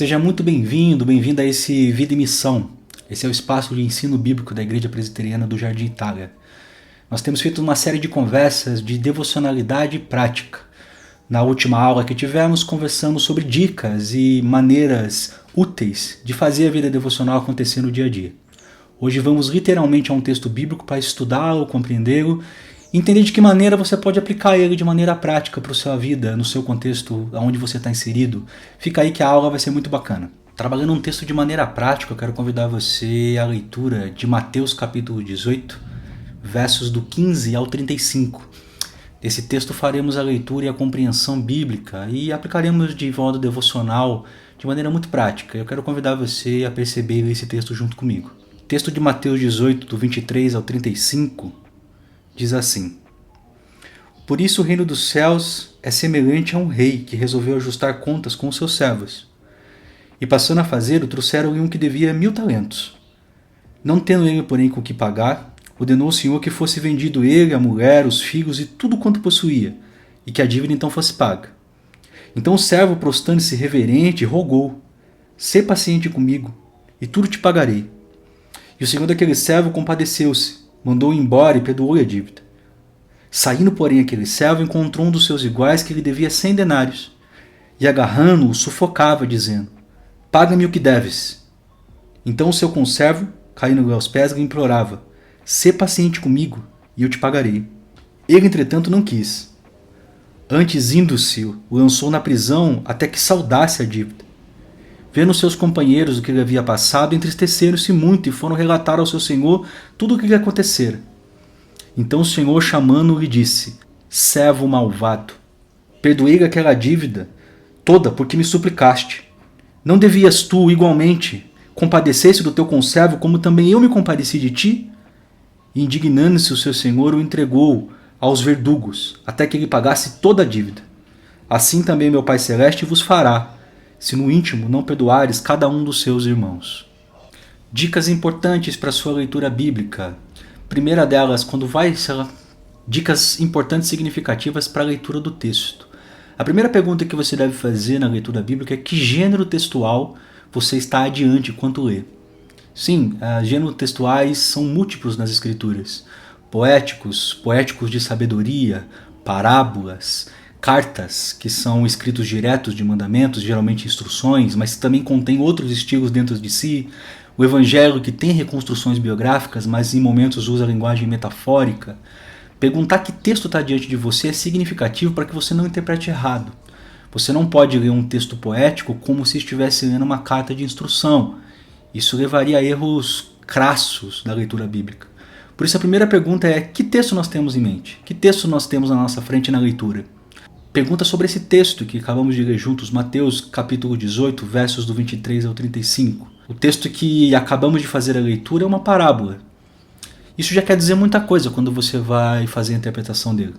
Seja muito bem-vindo, bem-vinda a esse Vida e Missão. Esse é o espaço de ensino bíblico da Igreja Presbiteriana do Jardim Itália. Nós temos feito uma série de conversas de devocionalidade e prática. Na última aula que tivemos, conversamos sobre dicas e maneiras úteis de fazer a vida devocional acontecer no dia a dia. Hoje vamos literalmente a um texto bíblico para estudá-lo, compreendê-lo e entender de que maneira você pode aplicar ele de maneira prática para a sua vida, no seu contexto, onde você está inserido. Fica aí que a aula vai ser muito bacana. Trabalhando um texto de maneira prática, eu quero convidar você à leitura de Mateus capítulo 18, versos do 15 ao 35. Desse texto faremos a leitura e a compreensão bíblica e aplicaremos de modo devocional de maneira muito prática. Eu quero convidar você a perceber esse texto junto comigo. O texto de Mateus 18, do 23 ao 35, diz assim: Por isso o reino dos céus é semelhante a um rei que resolveu ajustar contas com os seus servos. E passando a fazer, trouxeram-lhe um que devia 1.000 talentos. Não tendo ele, porém, com o que pagar, ordenou o Senhor que fosse vendido ele, a mulher, os filhos e tudo quanto possuía, e que a dívida então fosse paga. Então o servo, prostrando-se reverente, rogou: Sê paciente comigo, e tudo te pagarei. E o senhor daquele servo compadeceu-se, mandou-o embora e perdoou-lhe a dívida. Saindo, porém, aquele servo encontrou um dos seus iguais que lhe devia 100 denários, e agarrando-o, sufocava, dizendo: Paga-me o que deves. Então o seu conservo, caindo-lhe aos pés, lhe implorava: Sê paciente comigo, e eu te pagarei. Ele, entretanto, não quis. Antes, indo-se, o lançou na prisão até que saudasse a dívida. Vendo seus companheiros o que lhe havia passado, entristeceram-se muito e foram relatar ao seu senhor tudo o que lhe acontecera. Então o senhor, chamando-o, lhe disse: Servo malvado, perdoei-lhe aquela dívida toda porque me suplicaste. Não devias tu, igualmente, compadecer-se do teu conservo, como também eu me compadeci de ti? E indignando-se o seu senhor, o entregou aos verdugos, até que ele pagasse toda a dívida. Assim também meu Pai Celeste vos fará, se no íntimo não perdoares cada um dos seus irmãos. Dicas importantes para a sua leitura bíblica. Primeira delas, dicas importantes e significativas para a leitura do texto. A primeira pergunta que você deve fazer na leitura bíblica é: que gênero textual você está adiante enquanto lê? Sim, gêneros textuais são múltiplos nas escrituras. Poéticos de sabedoria, parábolas, cartas, que são escritos diretos de mandamentos, geralmente instruções, mas também contém outros estilos dentro de si. O evangelho, que tem reconstruções biográficas, mas em momentos usa a linguagem metafórica. Perguntar que texto está diante de você é significativo para que você não interprete errado. Você não pode ler um texto poético como se estivesse lendo uma carta de instrução. Isso levaria a erros crassos da leitura bíblica. Por isso a primeira pergunta é: que texto nós temos em mente? Que texto nós temos na nossa frente na leitura? Pergunta sobre esse texto que acabamos de ler juntos, Mateus capítulo 18, versos do 23 ao 35. O texto que acabamos de fazer a leitura é uma parábola. Isso já quer dizer muita coisa quando você vai fazer a interpretação dele.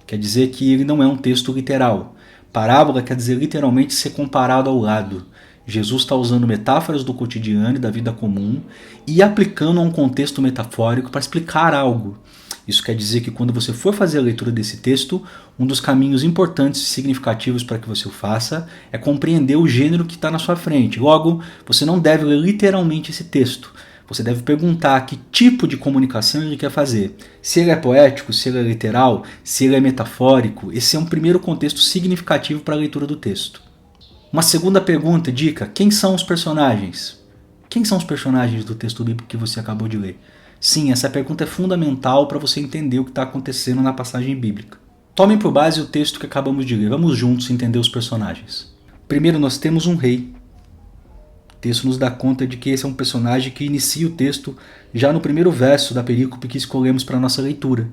Quer dizer que ele não é um texto literal. Parábola quer dizer literalmente ser comparado ao lado. Jesus está usando metáforas do cotidiano e da vida comum e aplicando a um contexto metafórico para explicar algo. Isso quer dizer que quando você for fazer a leitura desse texto, um dos caminhos importantes e significativos para que você o faça é compreender o gênero que está na sua frente. Logo, você não deve ler literalmente esse texto. Você deve perguntar que tipo de comunicação ele quer fazer. Se ele é poético, se ele é literal, se ele é metafórico. Esse é um primeiro contexto significativo para a leitura do texto. Uma segunda pergunta, dica: quem são os personagens? Quem são os personagens do texto bíblico que você acabou de ler? Sim, essa pergunta é fundamental para você entender o que está acontecendo na passagem bíblica. Tomem por base o texto que acabamos de ler. Vamos juntos entender os personagens. Primeiro, nós temos um rei. O texto nos dá conta de que esse é um personagem que inicia o texto já no primeiro verso da perícope que escolhemos para a nossa leitura.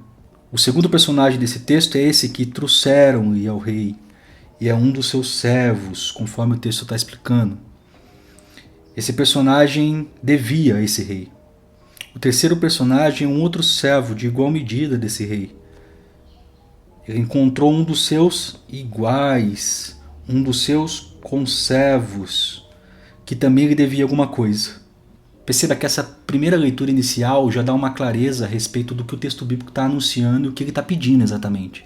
O segundo personagem desse texto é esse que trouxeram-lhe ao rei, e é um dos seus servos, conforme o texto está explicando. Esse personagem devia a esse rei. O terceiro personagem é um outro servo de igual medida desse rei. Ele encontrou um dos seus iguais, um dos seus conservos, que também lhe devia alguma coisa. Perceba que essa primeira leitura inicial já dá uma clareza a respeito do que o texto bíblico está anunciando e o que ele está pedindo exatamente.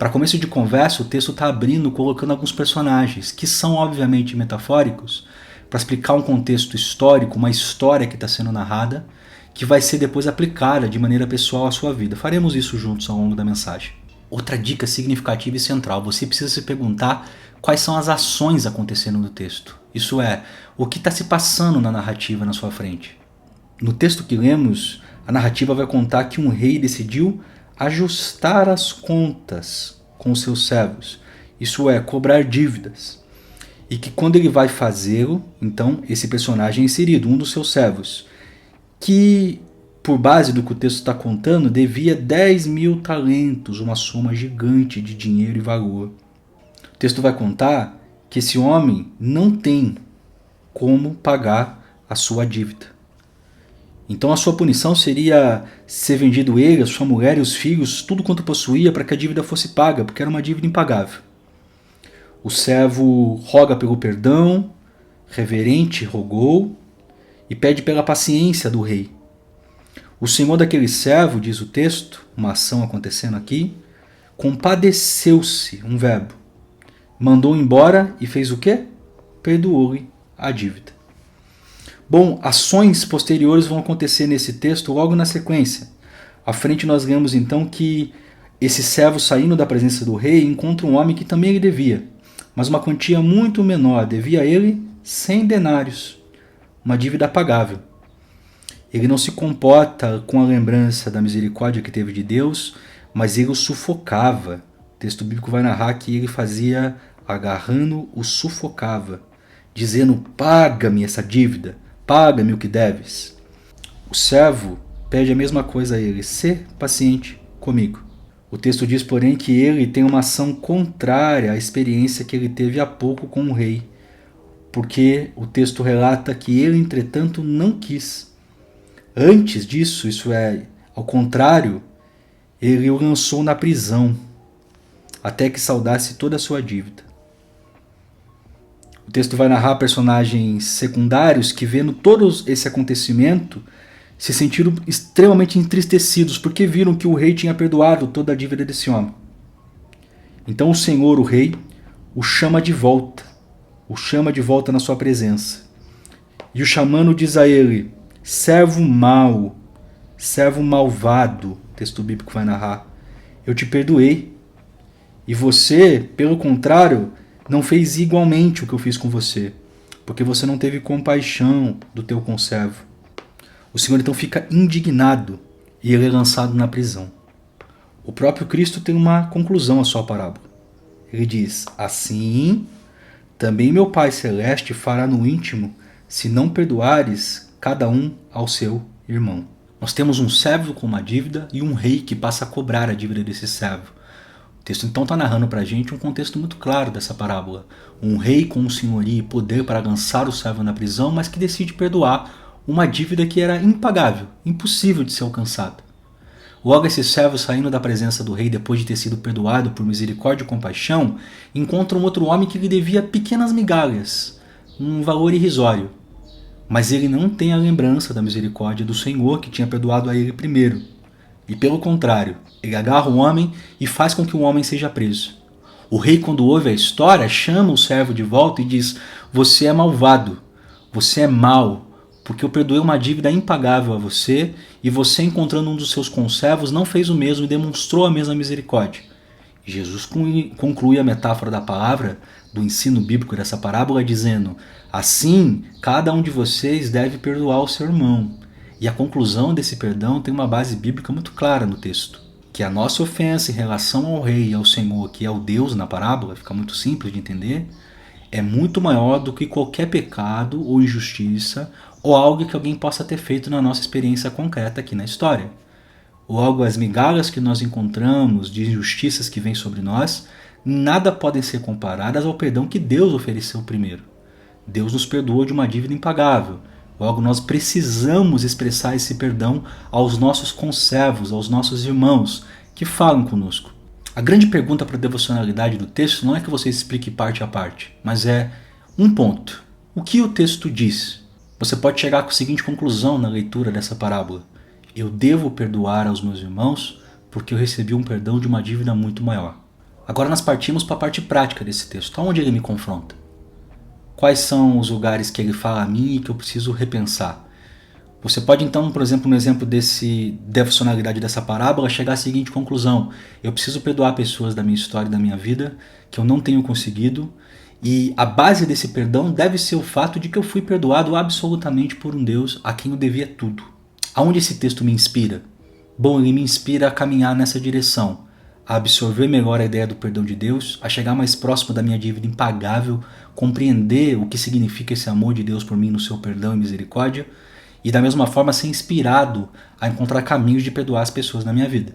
Para começo de conversa, o texto está abrindo, colocando alguns personagens, que são obviamente metafóricos, para explicar um contexto histórico, uma história que está sendo narrada, que vai ser depois aplicada de maneira pessoal à sua vida. Faremos isso juntos ao longo da mensagem. Outra dica significativa e central, você precisa se perguntar quais são as ações acontecendo no texto. Isso é, o que está se passando na narrativa na sua frente. No texto que lemos, a narrativa vai contar que um rei decidiu ajustar as contas com os seus servos. Isso é, cobrar dívidas. E que quando ele vai fazê-lo, então esse personagem é inserido, um dos seus servos, que, por base do que o texto está contando, devia 10.000 talentos, uma soma gigante de dinheiro e valor. O texto vai contar que esse homem não tem como pagar a sua dívida. Então a sua punição seria ser vendido ele, a sua mulher e os filhos, tudo quanto possuía, para que a dívida fosse paga, porque era uma dívida impagável. O servo roga pelo perdão, reverente rogou, e pede pela paciência do rei. O senhor daquele servo, diz o texto, uma ação acontecendo aqui, compadeceu-se, um verbo. Mandou embora e fez o quê? Perdoou-lhe a dívida. Bom, ações posteriores vão acontecer nesse texto logo na sequência. À frente nós lemos então que esse servo, saindo da presença do rei, encontra um homem que também lhe devia, mas uma quantia muito menor, devia a ele 100 denários. Uma dívida pagável. Ele não se comporta com a lembrança da misericórdia que teve de Deus, mas ele o sufocava. O texto bíblico vai narrar que ele fazia, agarrando, o sufocava, dizendo: paga-me essa dívida, paga-me o que deves. O servo pede a mesma coisa a ele: ser paciente comigo. O texto diz, porém, que ele tem uma ação contrária à experiência que ele teve há pouco com o rei, porque o texto relata que ele, entretanto, não quis. Antes disso, isso é, ao contrário, ele o lançou na prisão, até que saldasse toda a sua dívida. O texto vai narrar personagens secundários que, vendo todo esse acontecimento, se sentiram extremamente entristecidos, porque viram que o rei tinha perdoado toda a dívida desse homem. Então o Senhor, o rei, o chama de volta na sua presença. E o chamando diz a ele: servo mau, servo malvado, o texto bíblico vai narrar, eu te perdoei. E você, pelo contrário, não fez igualmente o que eu fiz com você, porque você não teve compaixão do teu conservo. O Senhor então fica indignado e ele é lançado na prisão. O próprio Cristo tem uma conclusão à sua parábola. Ele diz: assim também meu Pai Celeste fará no íntimo, se não perdoares cada um ao seu irmão. Nós temos um servo com uma dívida e um rei que passa a cobrar a dívida desse servo. O texto então está narrando para a gente um contexto muito claro dessa parábola. Um rei com senhoria e poder para lançar o servo na prisão, mas que decide perdoar uma dívida que era impagável, impossível de ser alcançada. Logo, esse servo, saindo da presença do rei depois de ter sido perdoado por misericórdia e compaixão, encontra um outro homem que lhe devia pequenas migalhas, um valor irrisório. Mas ele não tem a lembrança da misericórdia do Senhor que tinha perdoado a ele primeiro. E pelo contrário, ele agarra o homem e faz com que o homem seja preso. O rei, quando ouve a história, chama o servo de volta e diz: você é malvado, você é mau, porque eu perdoei uma dívida impagável a você, e você, encontrando um dos seus conservos, não fez o mesmo e demonstrou a mesma misericórdia. E Jesus conclui a metáfora da palavra, do ensino bíblico dessa parábola, dizendo: assim, cada um de vocês deve perdoar o seu irmão. E a conclusão desse perdão tem uma base bíblica muito clara no texto, que a nossa ofensa em relação ao rei e ao Senhor, que é o Deus na parábola, fica muito simples de entender, é muito maior do que qualquer pecado ou injustiça ou algo que alguém possa ter feito na nossa experiência concreta aqui na história. Logo, as migalhas que nós encontramos de injustiças que vêm sobre nós, nada podem ser comparadas ao perdão que Deus ofereceu primeiro. Deus nos perdoou de uma dívida impagável. Logo, nós precisamos expressar esse perdão aos nossos conservos, aos nossos irmãos que falam conosco. A grande pergunta para a devocionalidade do texto não é que você explique parte a parte, mas é um ponto. O que o texto diz? Você pode chegar com a seguinte conclusão na leitura dessa parábola: eu devo perdoar aos meus irmãos porque eu recebi um perdão de uma dívida muito maior. Agora nós partimos para a parte prática desse texto. Aonde ele me confronta? Quais são os lugares que ele fala a mim e que eu preciso repensar? Você pode então, por exemplo, no exemplo da funcionalidade dessa parábola, chegar à seguinte conclusão: eu preciso perdoar pessoas da minha história e da minha vida que eu não tenho conseguido, e a base desse perdão deve ser o fato de que eu fui perdoado absolutamente por um Deus a quem eu devia tudo. Aonde esse texto me inspira? Bom, ele me inspira a caminhar nessa direção, a absorver melhor a ideia do perdão de Deus, a chegar mais próximo da minha dívida impagável, compreender o que significa esse amor de Deus por mim no seu perdão e misericórdia, e da mesma forma ser inspirado a encontrar caminhos de perdoar as pessoas na minha vida.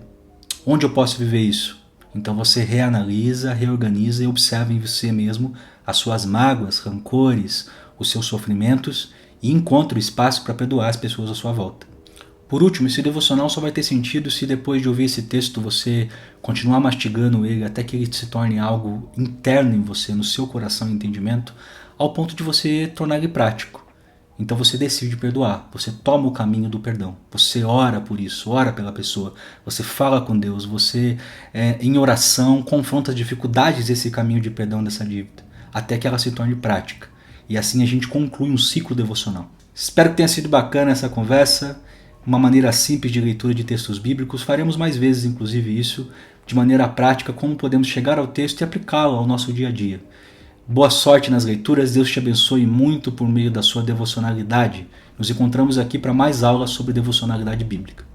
Onde eu posso viver isso? Então você reanalisa, reorganiza e observa em você mesmo as suas mágoas, rancores, os seus sofrimentos e encontra o espaço para perdoar as pessoas à sua volta. Por último, esse devocional só vai ter sentido se depois de ouvir esse texto você continuar mastigando ele até que ele se torne algo interno em você, no seu coração e entendimento, ao ponto de você tornar ele prático. Então você decide perdoar, você toma o caminho do perdão, você ora por isso, ora pela pessoa, você fala com Deus, você em oração confronta as dificuldades desse caminho de perdão dessa dívida, até que ela se torne prática. E assim a gente conclui um ciclo devocional. Espero que tenha sido bacana essa conversa, uma maneira simples de leitura de textos bíblicos. Faremos mais vezes inclusive isso, de maneira prática, como podemos chegar ao texto e aplicá-lo ao nosso dia a dia. Boa sorte nas leituras, Deus te abençoe muito por meio da sua devocionalidade. Nos encontramos aqui para mais aulas sobre devocionalidade bíblica.